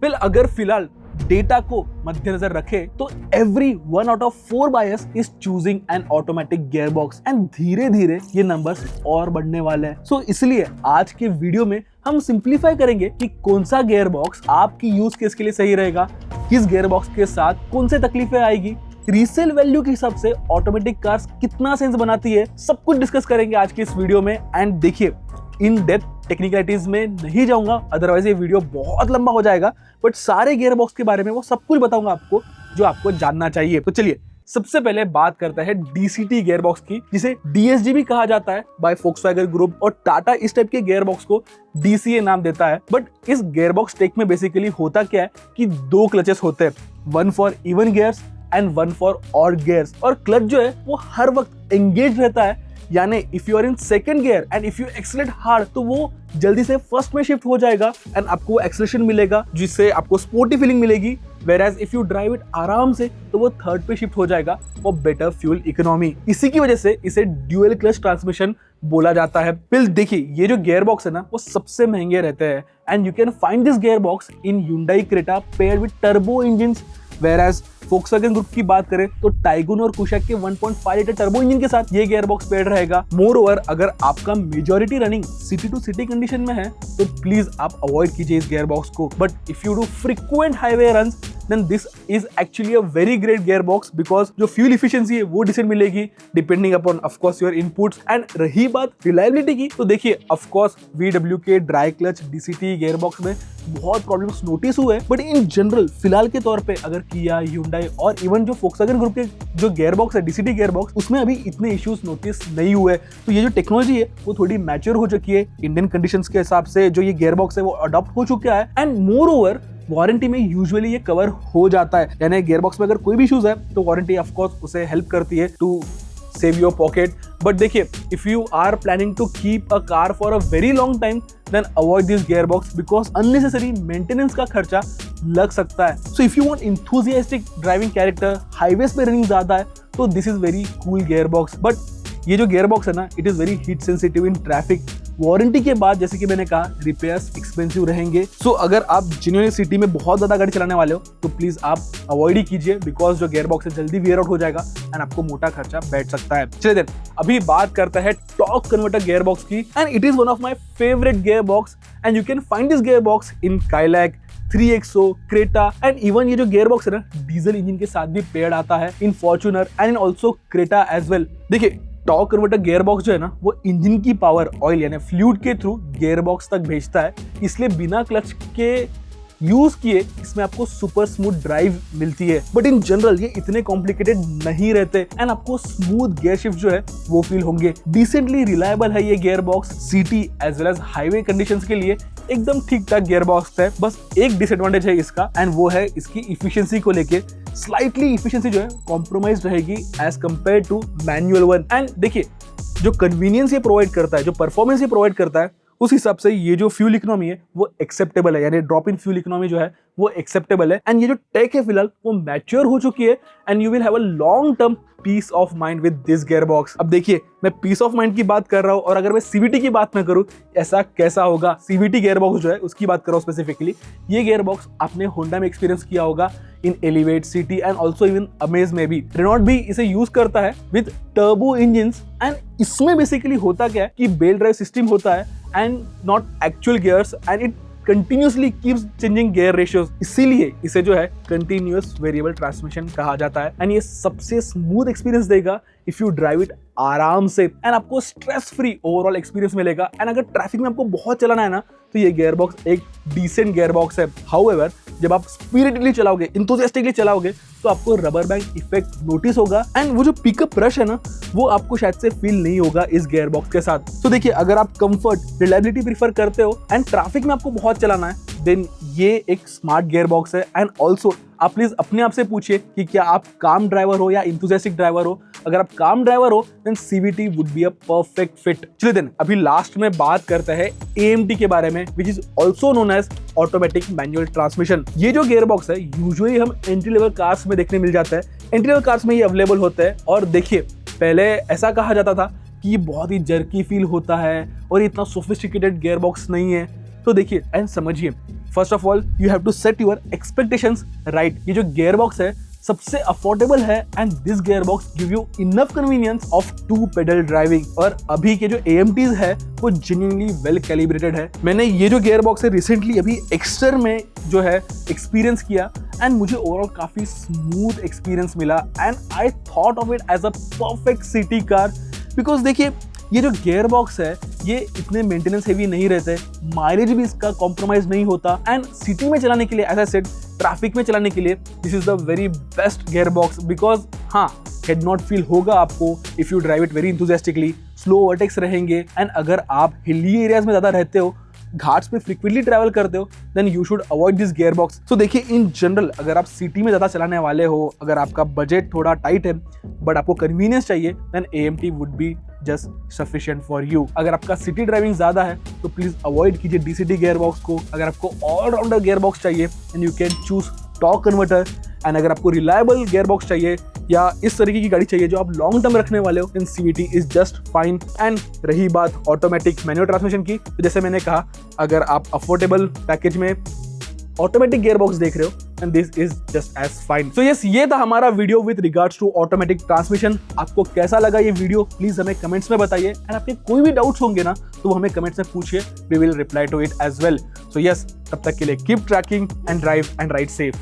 Well अगर फिलहाल data को मद्देनजर रखे तो every 1 out of 4 buyers is choosing N automatic gear box and धीरे धीरे ये नंबर्स और बढ़ने वाले हैं। सो इसलिए आज के वीडियो में हम सिंप्लीफाई करेंगे कि कौन सा गियर बॉक्स आपकी यूज केस के लिए सही रहेगा, किस गियर बॉक्स के साथ कौन से तकलीफें आएगी, रीसेल वैल्यू के हिसाब से ऑटोमेटिक कार्स कितना सेंस बनाती है, सब कुछ डिस्कस करेंगे आज की इस वीडियो में। एंड देखिए इन डेप्थ टेक्निकलिटीज में नहीं जाऊंगा, अदरवाइज ये वीडियो बहुत लंबा हो जाएगा, बट सारे गियर बॉक्स के बारे में वो सब कुछ बताऊंगा आपको जो आपको जानना चाहिए। तो चलिए सबसे पहले बात करते हैं डीसीटी गियर बॉक्स की, जिसे डीएसजी भी कहा जाता है बाय फोक्सवैगन ग्रुप, और टाटा इस टाइप के गियर बॉक्स को डीसीए नाम देता है। बट इस गियर बॉक्स टेक में बेसिकली होता क्या है कि 2 क्लचेस होते हैं, 1 for even gears and 1 for odd gears, और क्लच जो है वो हर वक्त एंगेज रहता है, यानी if you are in second gear and if you accelerate hard तो वो जल्दी से फर्स्ट में शिफ्ट हो जाएगा एंड आपको एक्सेलरेशन मिलेगा जिससे आपको स्पोर्टी फीलिंग मिलेगी। Whereas if you drive it आराम से तो वो थर्ड पे शिफ्ट हो जाएगा और बेटर फ्यूल इकोनॉमी। इसी की वजह से इसे ड्यूअल क्लच ट्रांसमिशन बोला जाता है। फिर देखिए ये जो गियर बॉक्स है ना वो सबसे महंगे रहते हैं and you can find this gear box in Hyundai Creta paired with turbo engines. Whereas Volkswagen group की बात करें तो टाइगुन और कुशाक के 1.5 लीटर टर्बो इंजन के साथ ये गियर बॉक्स पेयर्ड रहेगा। मोर ओवर अगर आपका majority running city to city condition में है तो प्लीज आप अवॉइड कीजिए इस गियर बॉक्स को, but if you do frequent highway runs then this is actually a very great gearbox because जो fuel efficiency है वो decent मिलेगी depending upon of course your inputs। and रही बात reliability की तो देखिए of course VW के dry clutch DCT gearbox में बहुत प्रॉब्लम्स नोटिस हुए, बट इन जनरल फिलहाल के तौर पे अगर किया, Hyundai और इवन जो फोक्सवैगन ग्रुप के जो गियरबॉक्स है DCT गियरबॉक्स उसमें अभी इतने इश्यूज नोटिस नहीं हुए। तो ये जो टेक्नोलॉजी है वो थोड़ी मैच्योर हो चुकी है, इंडियन कंडीशंस के हिसाब से जो ये गियरबॉक्स है वो अडॉप्ट हो चुका है एंड मोर ओवर वारंटी में यूजुअली ये कवर हो जाता है, यानी गियरबॉक्स में अगर कोई भी इश्यूज है तो वारंटी ऑफ कोर्स उसे हेल्प करती है to save your pocket. But देखिए if you are planning to keep a car for a very long time then avoid this gearbox because unnecessary maintenance का खर्चा लग सकता है। So if you want enthusiastic driving character, highways पे running ज्यादा है तो this is very cool gearbox. But ये जो गियरबॉक्स है ना it is very heat sensitive in traffic. Warranty के बाद जैसे कि मैंने कहा रिपेयर्स एक्सपेंसिव रहेंगे। सो अगर आप जेन्युइनली सिटी में बहुत ज्यादा गाड़ी चलाने वाले हो तो प्लीज आप अवॉइड ही कीजिए बिकॉज जो गियरबॉक्स है जल्दी वेयर आउट हो जाएगा एंड आपको मोटा खर्चा बैठ सकता है। चलिए देन अभी बात करते हैं टॉर्क कन्वर्टर गियरबॉक्स की and it is one of my favourite gearbox and you can find this gearbox in Kylaq, 3XO, Creta and even ये जो गियरबॉक्स है ना डीजल इंजन के साथ भी पेयर्ड आता है in Fortuner and in also Creta as well. देखिए टॉर्क कन्वर्टर गियरबॉक्स जो है ना वो इंजन की पावर ऑयल यानी फ्लूइड के थ्रू गियरबॉक्स तक भेजता है, इसलिए बिना क्लच के यूज किए इसमें आपको सुपर स्मूथ ड्राइव मिलती है। बट इन जनरल ये इतने कॉम्प्लिकेटेड नहीं रहते एंड आपको स्मूथ गियर शिफ्ट जो है वो फील होंगे। डिसेंटली रिलायबल है ये gearbox, city as well as highway conditions के लिए एकदम ठीक ठाक गियरबॉक्स है। बस एक डिसएडवांटेज है इसका एंड वो है इसकी इफिशियंसी को लेके, स्लाइटली इफिशियंसी जो है कॉम्प्रोमाइज रहेगी as compare to manual one. And देखिए जो कन्वीनियंस ये प्रोवाइड करता है, जो परफॉर्मेंस ये प्रोवाइड करता है उस हिसाब से ये जो फ्यूल इकोनॉमी है वो एक्सेप्टेबल है, यानी ड्रॉप इन फ्यूल इकोनॉमी जो है वो एक्सेप्टेबल है एंड ये जो टेक है फिलहाल वो मैच्योर हो चुकी है and you will have a long term peace of mind with this gearbox. अब देखिए मैं पीस ऑफ माइंड की बात कर रहा हूं और अगर मैं सीवीटी की बात ना करूं ऐसा कैसा होगा। सीवीटी गियरबॉक्स जो है उसकी बात कर रहा हूं स्पेसिफिकली। ये गियरबॉक्स आपने होंडा में एक्सपीरियंस किया होगा in Elevate, City and also even Amaze में भी। रेनॉल्ट भी इसे यूज करता है विद टर्बो इंजिन्स एंड इसमें बेसिकली होता क्या है कि बेल्ट ड्राइव सिस्टम होता है and not actual gears and it continuously keeps changing gear ratios, इसीलिए इसे जो है कंटिन्यूअस वेरिएबल ट्रांसमिशन कहा जाता है एंड ये सबसे स्मूथ एक्सपीरियंस देगा इफ यू ड्राइव इट आराम से एंड आपको स्ट्रेस फ्री ओवरऑल एक्सपीरियंस मिलेगा। एंड अगर ट्रैफिक में आपको बहुत चलाना है ना तो ये गियरबॉक्स एक डिसेंट गियरबॉक्स है। हाउएवर जब आप स्पिरिटली चलाओगे, इंथुसियास्टिकली चलाओगे तो आपको रबर बैंड इफेक्ट नोटिस होगा एंड वो जो पिकअप रश है ना वो आपको शायद से फील नहीं होगा इस गियरबॉक्स के साथ। तो देखिए अगर आप कंफर्ट, रिलायबिलिटी प्रीफर करते हो एंड ट्रैफिक में आपको बहुत चलाना है देन ये एक स्मार्ट गियरबॉक्स है। एंड ऑल्सो आप प्लीज अपने आप से पूछिए कि क्या आप काम ड्राइवर हो या इंथुसियास्टिक ड्राइवर हो। अगर आप काम ड्राइवर हो then CVT would be a perfect fit. चलिए देन अभी लास्ट में बात करते हैं AMT के बारे में, which is also known as automatic manual transmission. ये जो गियरबॉक्स है यूजुअली हम एंट्री लेवल कार्स में देखने मिल जाता है, एंट्री लेवल कार्स में ये अवेलेबल होता है। और देखिए पहले ऐसा कहा जाता था कि बहुत ही जर्की फील होता है और इतना सोफिस्टिकेटेड गियरबॉक्स नहीं है। तो देखिए एंड समझिए first of all you have to set your expectations right. ये जो गियर बॉक्स है सबसे अफोर्डेबल है and this gear box give you enough convenience of 2 pedal driving. और अभी के जो AMTs है वो जेन्युइनली वेल कैलिब्रेटेड है। मैंने ये जो गियर बॉक्स है रिसेंटली अभी एक्स्टर में जो है एक्सपीरियंस किया एंड मुझे ओवरऑल काफी स्मूथ एक्सपीरियंस मिला and I thought of it as a perfect city car. Because देखिए ये जो गियर बॉक्स है ये इतने मेंटेनेंस हेवी नहीं रहते, माइलेज भी इसका कॉम्प्रोमाइज नहीं होता एंड सिटी में चलाने के लिए एज आई सेड ट्रैफिक में चलाने के लिए this is the very best gear box. Because हाँ हेड नॉट फील होगा आपको if you drive it very enthusiastically, slow overtakes रहेंगे एंड अगर आप हिली एरियाज में ज्यादा रहते हो, घाट्स पे फ्रीक्वेंटली ट्रैवल करते हो, then you should avoid this gear box. So देखिए इन जनरल अगर आप सिटी में ज्यादा चलाने वाले हो, अगर आपका बजट थोड़ा टाइट है बट आपको कन्वीनियंस चाहिए, then AMT would be just sufficient for you. अगर आपका सिटी ड्राइविंग ज्यादा है तो प्लीज अवॉइड कीजिए DCT गियर बॉक्स को। अगर आपको ऑलराउंडर गियर बॉक्स चाहिए and you can choose torque converter, and अगर आपको रिलायबल गियर बॉक्स चाहिए या इस तरीके की गाड़ी चाहिए जो आप लॉन्ग टर्म रखने वाले हो, then CVT is just fine. And रही बात ऑटोमेटिक मैनुअल ट्रांसमिशन की, तो जैसे मैंने कहा अगर आप अफोर्डेबल पैकेज में ऑटोमेटिक गियर बॉक्स देख रहे हो and this is just as fine. So yes ये था हमारा video with regards to automatic transmission. आपको कैसा लगा ये वीडियो प्लीज हमें कमेंट्स में बताइए एंड आपके कोई भी डाउट्स होंगे ना तो वो हमें कमेंट्स में पूछिए, we will reply to it as well. So yes तब तक के लिए keep tracking and drive and ride safe.